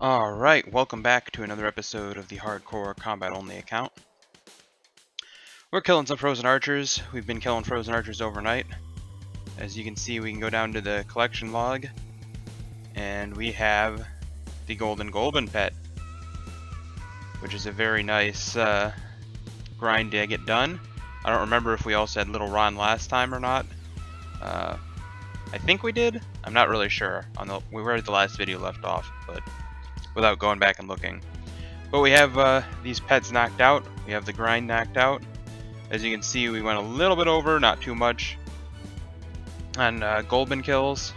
Alright, welcome back to another episode of the Hardcore Combat Only account. We're killing some frozen archers. We've been killing frozen archers overnight. As you can see, we can go down to the collection log, and we have the Golden Golden pet, which is a very nice grind to get done. I don't remember if we also had Little Ron last time or not. I think we did. I'm not really sure. We were at the last video left off, but without going back and looking. But we have these pets knocked out. We have the grind knocked out. As you can see, we went a little bit over, not too much, on Goldman kills.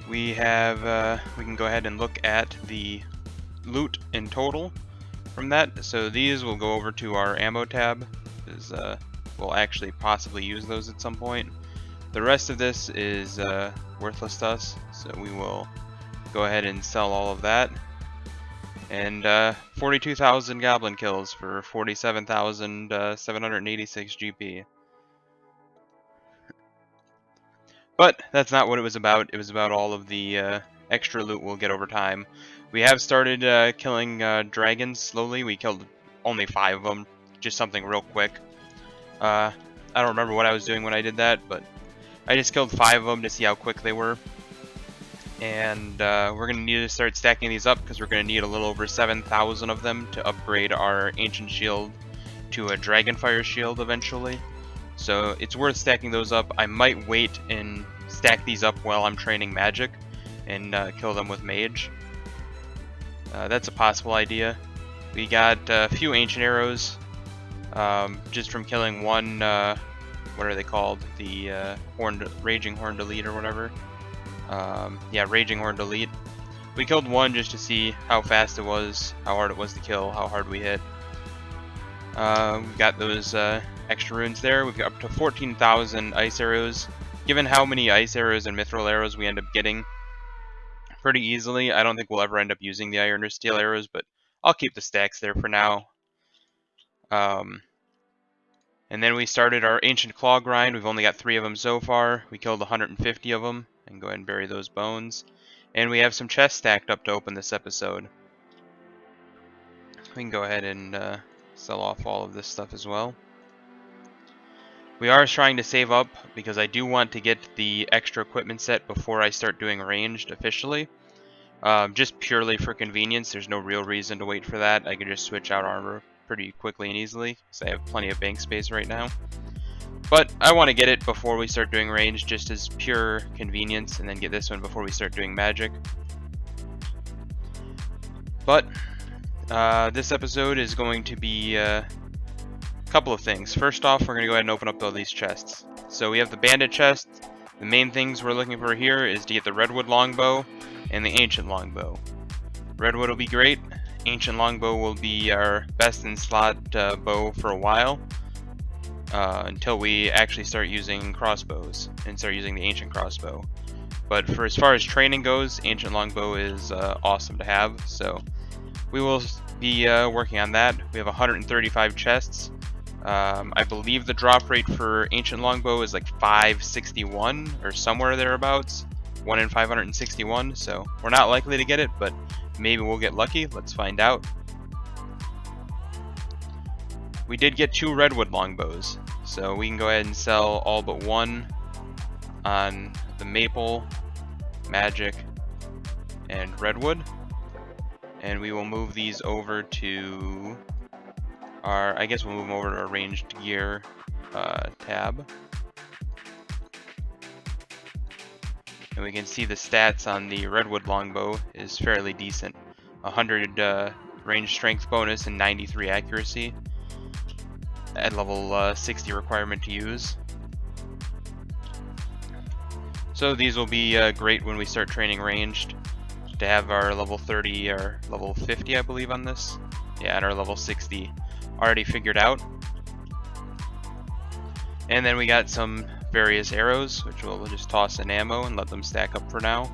We have, we can go ahead and look at the loot in total from that. So these will go over to our ammo tab, because we'll actually possibly use those at some point. The rest of this is worthless to us, so we will go ahead and sell all of that. And 42,000 goblin kills for 47,786 GP. But that's not what it was about. It was about all of the extra loot we'll get over time. We have started killing dragons slowly. We killed only 5 of them, just something real quick. I don't remember what I was doing when I did that, but I just killed 5 of them to see how quick they were. And we're going to need to start stacking these up because we're going to need a little over 7,000 of them to upgrade our ancient shield to a dragonfire shield eventually. So it's worth stacking those up. I might wait and stack these up while I'm training magic and kill them with mage. That's a possible idea. We got a few ancient arrows just from killing one, what are they called? The Raging Horned Elite or whatever. Yeah, Raging Horned Elite. We killed one just to see how fast it was, how hard it was to kill, how hard we hit. We got those extra runes there. We've got up to 14,000 ice arrows. Given how many ice arrows and mithril arrows we end up getting pretty easily, I don't think we'll ever end up using the iron or steel arrows, but I'll keep the stacks there for now. And then we started our ancient claw grind. We've only got 3 of them so far. We killed 150 of them. And go ahead and bury those bones. And we have some chests stacked up to open this episode. We can go ahead and sell off all of this stuff as well. We are trying to save up because I do want to get the extra equipment set before I start doing ranged officially. Just purely for convenience. There's no real reason to wait for that. I can just switch out armor pretty quickly and easily because I have plenty of bank space right now. But I want to get it before we start doing range, just as pure convenience, and then get this one before we start doing magic. But this episode is going to be a couple of things. First off, we're going to go ahead and open up all these chests. So we have the bandit chest. The main things we're looking for here is to get the redwood longbow and the ancient longbow. Redwood will be great. Ancient longbow will be our best in slot bow for a while. Until we actually start using crossbows and start using the ancient crossbow. But for as far as training goes, ancient longbow is awesome to have, so we will be working on that. We have 135 chests. I believe the drop rate for ancient longbow is like 561 or somewhere thereabouts, 1 in 561, so we're not likely to get it, but maybe we'll get lucky. Let's find out. We did get 2 redwood longbows, so we can go ahead and sell all but 1 on the maple, magic, and redwood. And we will move these over to our, I guess we'll move them over to our ranged gear tab. And we can see the stats on the redwood longbow is fairly decent. 100 range strength bonus and 93 accuracy. At level 60 requirement to use. So these will be great when we start training ranged, to have our level 30 or level 50 I believe on this. Yeah, and our level 60 already figured out. And then we got some various arrows, which we'll just toss in ammo and let them stack up for now.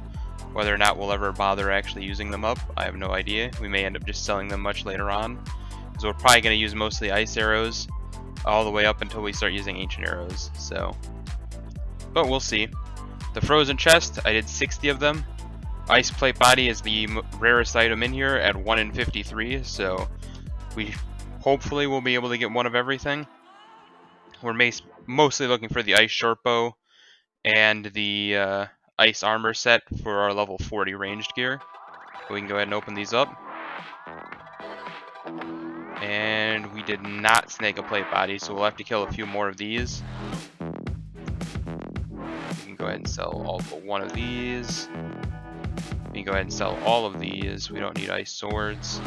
Whether or not we'll ever bother actually using them up, I have no idea. We may end up just selling them much later on. So we're probably going to use mostly ice arrows all the way up until we start using ancient arrows. So, but we'll see. The frozen chest, I did 60 of them. Ice plate body is the rarest item in here at 1 in 53, so we hopefully will be able to get one of everything. We're mostly looking for the ice short bow and the ice armor set for our level 40 ranged gear. We can go ahead and open these up. And we did not snag a plate body, so we'll have to kill a few more of these. We can go ahead and sell all but one of these. We can go ahead and sell all of these. We don't need ice swords.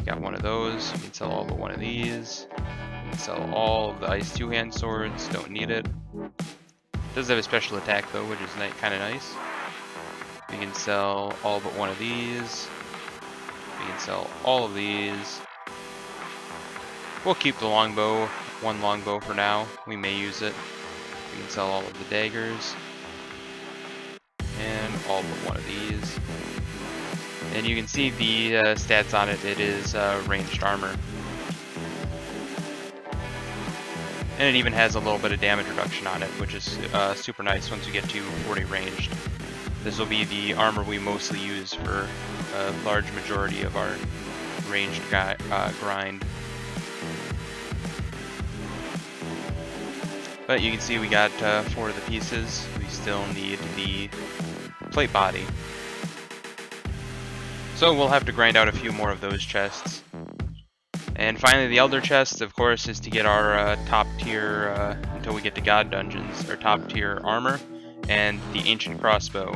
Got one of those. We can sell all but one of these. We can sell all of the ice two-hand swords. Don't need it. Does have a special attack though, which is kind of nice. We can sell all but one of these. We can sell all of these. We'll keep the longbow, one longbow for now. We may use it. We can sell all of the daggers. And all but one of these. And you can see the stats on it. It is ranged armor. And it even has a little bit of damage reduction on it, which is super nice once you get to 40 ranged. This will be the armor we mostly use for a large majority of our ranged grind. But you can see we got 4 of the pieces. We still need the plate body. So we'll have to grind out a few more of those chests. And finally the Elder chest, of course, is to get our top tier, until we get to God dungeons, our top tier armor, and the ancient crossbow,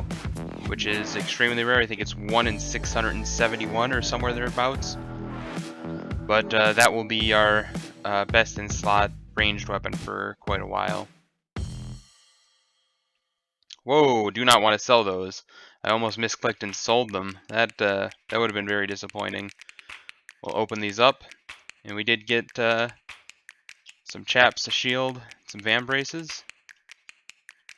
which is extremely rare. I think it's 1 in 671 or somewhere thereabouts. But that will be our best in slot ranged weapon for quite a while. Whoa, do not want to sell those. I almost misclicked and sold them. That would have been very disappointing. We'll open these up, and we did get some chaps, a shield, some van braces.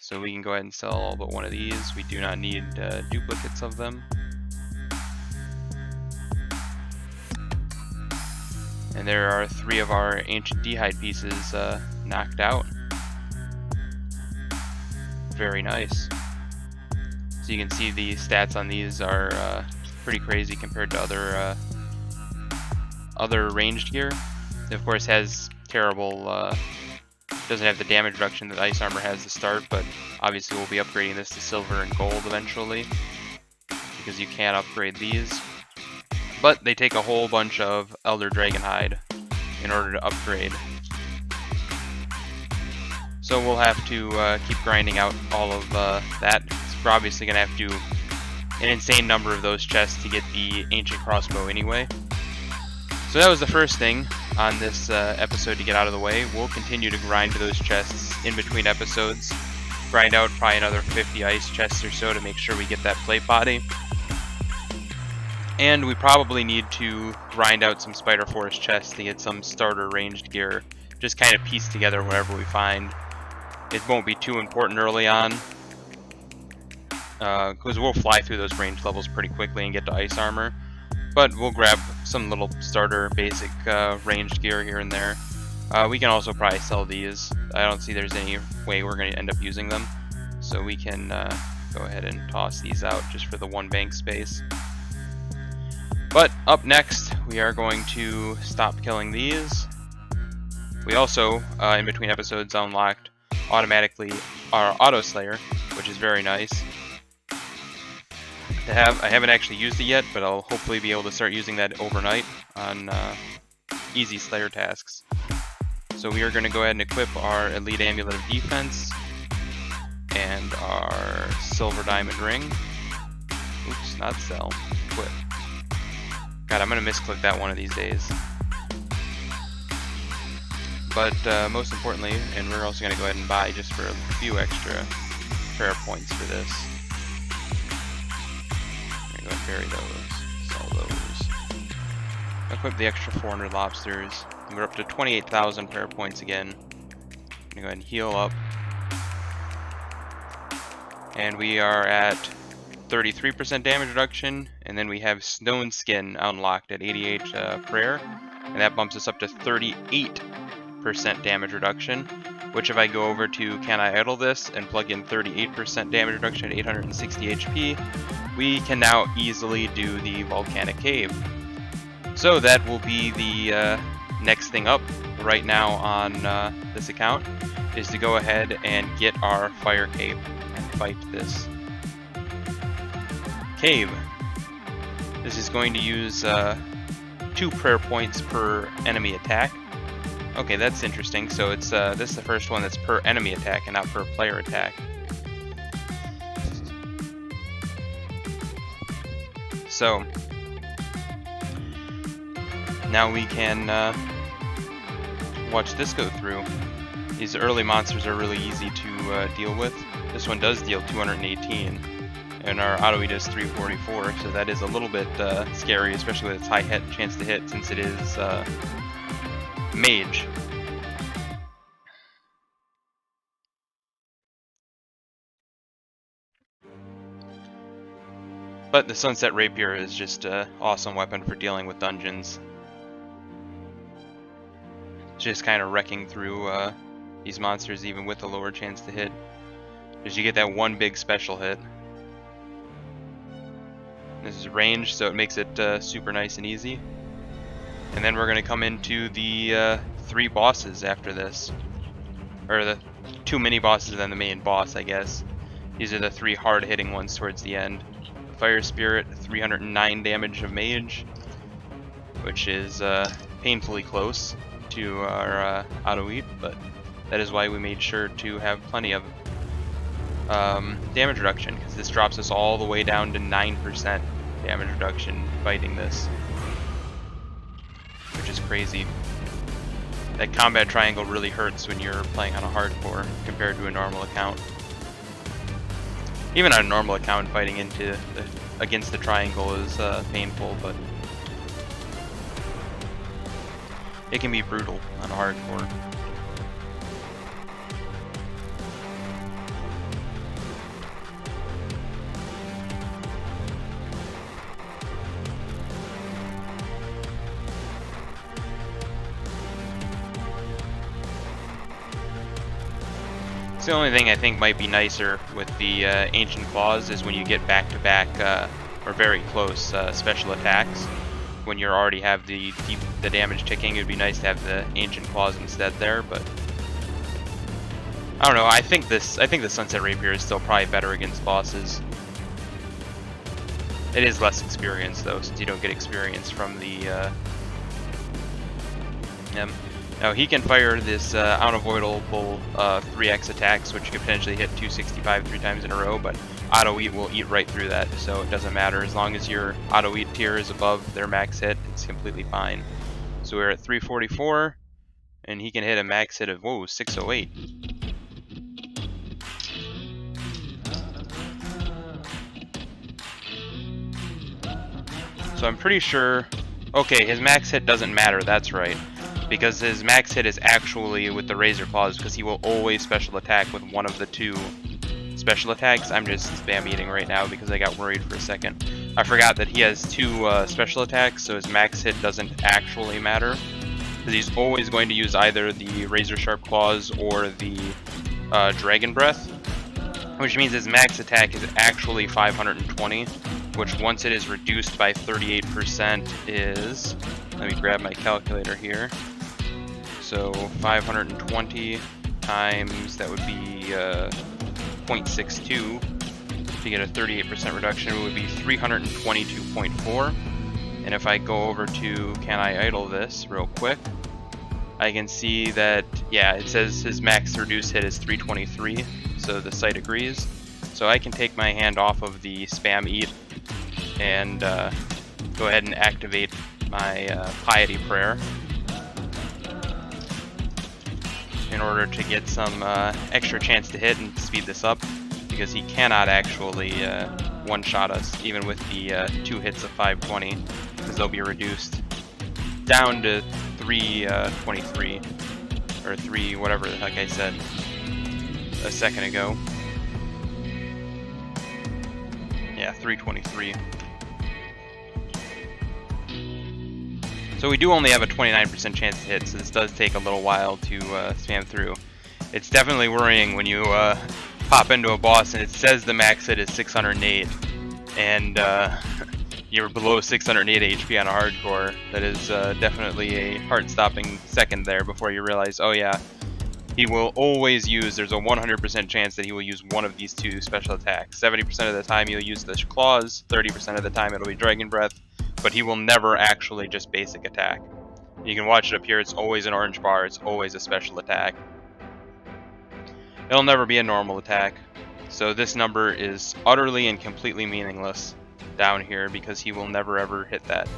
So we can go ahead and sell all but one of these. We do not need duplicates of them. And there are 3 of our ancient d'hide pieces knocked out. Very nice. So you can see the stats on these are pretty crazy compared to other ranged gear. It of course has terrible, doesn't have the damage reduction that ice armor has to start, but obviously we'll be upgrading this to silver and gold eventually, because you can't upgrade these. But they take a whole bunch of Elder Dragon Hide in order to upgrade. So we'll have to keep grinding out all of that. We're obviously going to have to do an insane number of those chests to get the ancient crossbow anyway. So that was the first thing on this episode to get out of the way. We'll continue to grind those chests in between episodes. Grind out probably another 50 ice chests or so to make sure we get that plate body. And we probably need to grind out some Spider Forest chests to get some starter ranged gear. Just kind of piece together whatever we find. It won't be too important early on, because we'll fly through those range levels pretty quickly and get to ice armor. But we'll grab some little starter basic ranged gear here and there. We can also probably sell these. I don't see there's any way we're going to end up using them. So we can go ahead and toss these out just for the 1 bank space. But up next, we are going to stop killing these. We also, in between episodes, unlocked automatically our Auto Slayer, which is very nice to have. I haven't actually used it yet, but I'll hopefully be able to start using that overnight on easy Slayer tasks. So we are going to go ahead and equip our Elite Amulet of Defense and our Silver Diamond Ring. Oops, not sell. Equip. God, I'm going to misclick that one of these days. But most importantly, and we're also going to go ahead and buy just for a few extra prayer points for this. I'm going to go ahead and bury those, sell those. Equip the extra 400 lobsters. And we're up to 28,000 prayer points again. I'm going to go ahead and heal up. And we are at 33% damage reduction, and then we have Stone Skin unlocked at 88 prayer, and that bumps us up to 38% damage reduction. which if I go over to Can I Idle This and plug in 38% damage reduction at 860 HP, we can now easily do the Volcanic Cave. So that will be the next thing up right now on this account, is to go ahead and get our Fire Cape and fight this cave. This is going to use 2 prayer points per enemy attack. Okay, that's interesting. So it's this is the first one that's per enemy attack and not per player attack. So now we can watch this go through. These early monsters are really easy to deal with. This one does deal 218, and our auto hit is 344, so that is a little bit scary, especially with its high chance to hit, since it is mage. But the Sunset Rapier is just an awesome weapon for dealing with dungeons. Just kind of wrecking through these monsters even with a lower chance to hit, because you get that one big special hit. This is range, so it makes it super nice and easy. And then we're going to come into the 3 bosses after this, or the 2 mini bosses and then the main boss, I guess. These are the 3 hard-hitting ones towards the end. Fire Spirit, 309 damage of mage, which is painfully close to our auto eat, but that is why we made sure to have plenty of damage reduction, because this drops us all the way down to 9% damage reduction fighting this, which is crazy. That combat triangle really hurts when you're playing on a hardcore compared to a normal account. Even on a normal account, fighting against the triangle is painful, but it can be brutal on a hardcore. The only thing I think might be nicer with the Ancient Claws is when you get back-to-back or very close special attacks. When you already have the damage ticking, it would be nice to have the Ancient Claws instead there. But I don't know. I think the Sunset Rapier is still probably better against bosses. It is less experience though, since you don't get experience from the. Now he can fire this unavoidable 3x attacks, which could potentially hit 265 3 times in a row, but auto eat will eat right through that, so it doesn't matter. As long as your auto eat tier is above their max hit, it's completely fine. So we're at 344, and he can hit a max hit of, whoa, 608. So I'm pretty sure, okay, his max hit doesn't matter, that's right. Because his max hit is actually with the Razor Claws, because he will always special attack with one of the 2 special attacks. I'm just spam eating right now because I got worried for a second. I forgot that he has 2 special attacks, so his max hit doesn't actually matter. Because he's always going to use either the Razor Sharp Claws or the Dragon Breath, which means his max attack is actually 520, which once it is reduced by 38% is, let me grab my calculator here. So 520 times, that would be 0.62. To get a 38% reduction, it would be 322.4. And if I go over to Can I Idle This real quick, I can see that, yeah, it says his max reduced hit is 323, so the site agrees. So I can take my hand off of the spam eat and go ahead and activate my Piety Prayer in order to get some extra chance to hit and speed this up, because he cannot actually one-shot us even with the 2 hits of 520, because they'll be reduced down to 323 or 3 whatever the heck I said a second ago. Yeah, 323. So we do only have a 29% chance to hit, so this does take a little while to spam through. It's definitely worrying when you pop into a boss and it says the max hit is 608, and you're below 608 HP on a hardcore. That is definitely a heart-stopping second there before you realize, oh yeah, he will always use, there's a 100% chance that he will use one of these two special attacks. 70% of the time he'll use the claws, 30% of the time it'll be Dragon Breath, but he will never actually just basic attack. You can watch it up here, it's always an orange bar, it's always a special attack. It'll never be a normal attack. So this number is utterly and completely meaningless down here because he will never ever hit that.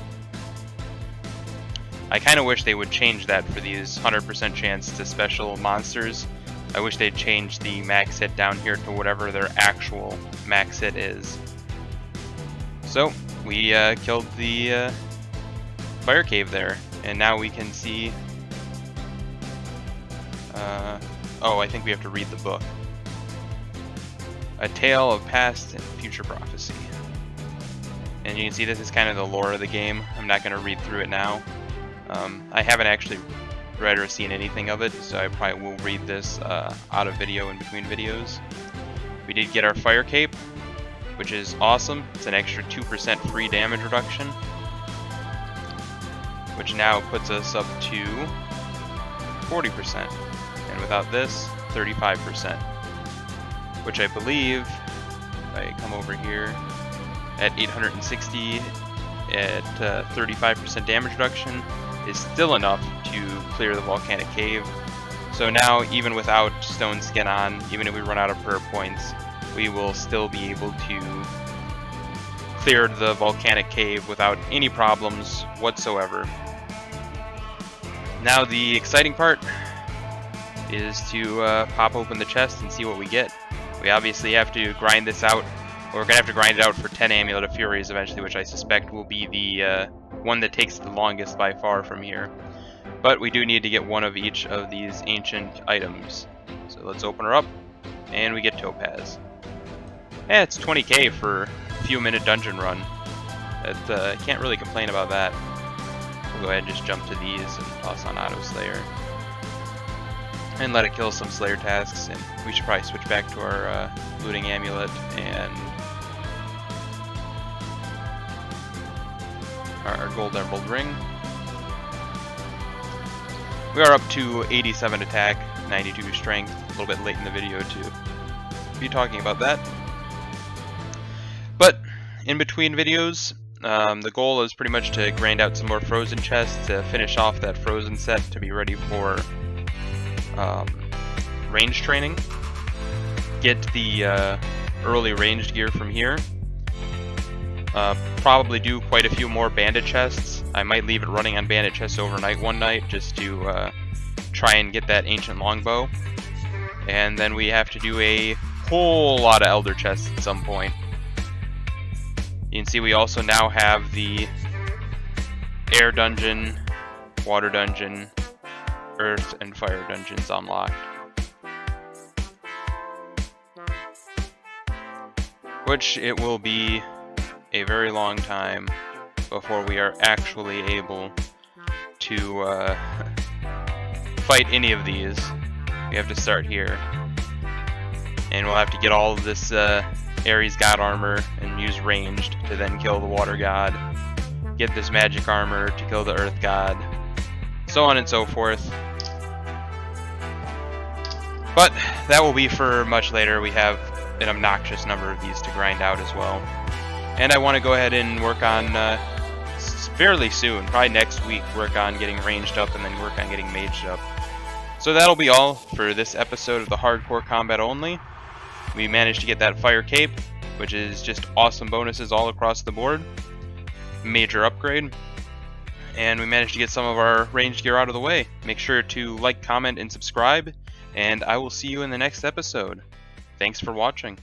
I kind of wish they would change that for these 100% chance to special monsters. I wish they'd change the max hit down here to whatever their actual max hit is. So, we killed the fire cave there, and now we can see... oh, I think we have to read the book. A Tale of Past and Future Prophecy. And you can see this is kind of the lore of the game. I'm not going to read through it now. I haven't actually read or seen anything of it, so I probably will read this out of video in between videos. We did get our Fire Cape, which is awesome. It's an extra 2% free damage reduction, which now puts us up to 40%. And without this, 35%. Which I believe, if I come over here, at 860 at 35% damage reduction, is still enough to clear the volcanic cave. So now, even without stone skin on, even if we run out of prayer points, we will still be able to clear the volcanic cave without any problems whatsoever. Now the exciting part is to pop open the chest and see what we get. We obviously have to grind this out. We're going to have to grind it out for 10 Amulet of Furies eventually, which I suspect will be the one that takes the longest by far from here. But we do need to get one of each of these ancient items. So let's open her up, and we get Topaz. Yeah, it's 20k for a few minute dungeon run. I can't really complain about that. We'll go ahead and just jump to these and toss on Auto Slayer. And let it kill some Slayer tasks, and we should probably switch back to our looting amulet and our gold emerald ring. We are up to 87 attack, 92 strength, a little bit late in the video to be talking about that. But in between videos, the goal is pretty much to grind out some more frozen chests to finish off that frozen set to be ready for range training. Get the early ranged gear from here. Probably do quite a few more bandit chests. I might leave it running on bandit chests overnight one night just to try and get that ancient longbow. And then we have to do a whole lot of elder chests at some point. You can see we also now have the air dungeon, water dungeon, earth and fire dungeons unlocked. Which it will be a very long time before we are actually able to fight any of these. We have to start here. And we'll have to get all of this Ares God armor and use ranged to then kill the water god. Get this magic armor to kill the earth god. So on and so forth. But that will be for much later. We have an obnoxious number of these to grind out as well. And I want to go ahead and work on, fairly soon, probably next week, work on getting ranged up and then work on getting maged up. So that'll be all for this episode of the Hardcore Combat Only. We managed to get that Fire Cape, which is just awesome bonuses all across the board. Major upgrade. And we managed to get some of our ranged gear out of the way. Make sure to like, comment, and subscribe. And I will see you in the next episode. Thanks for watching.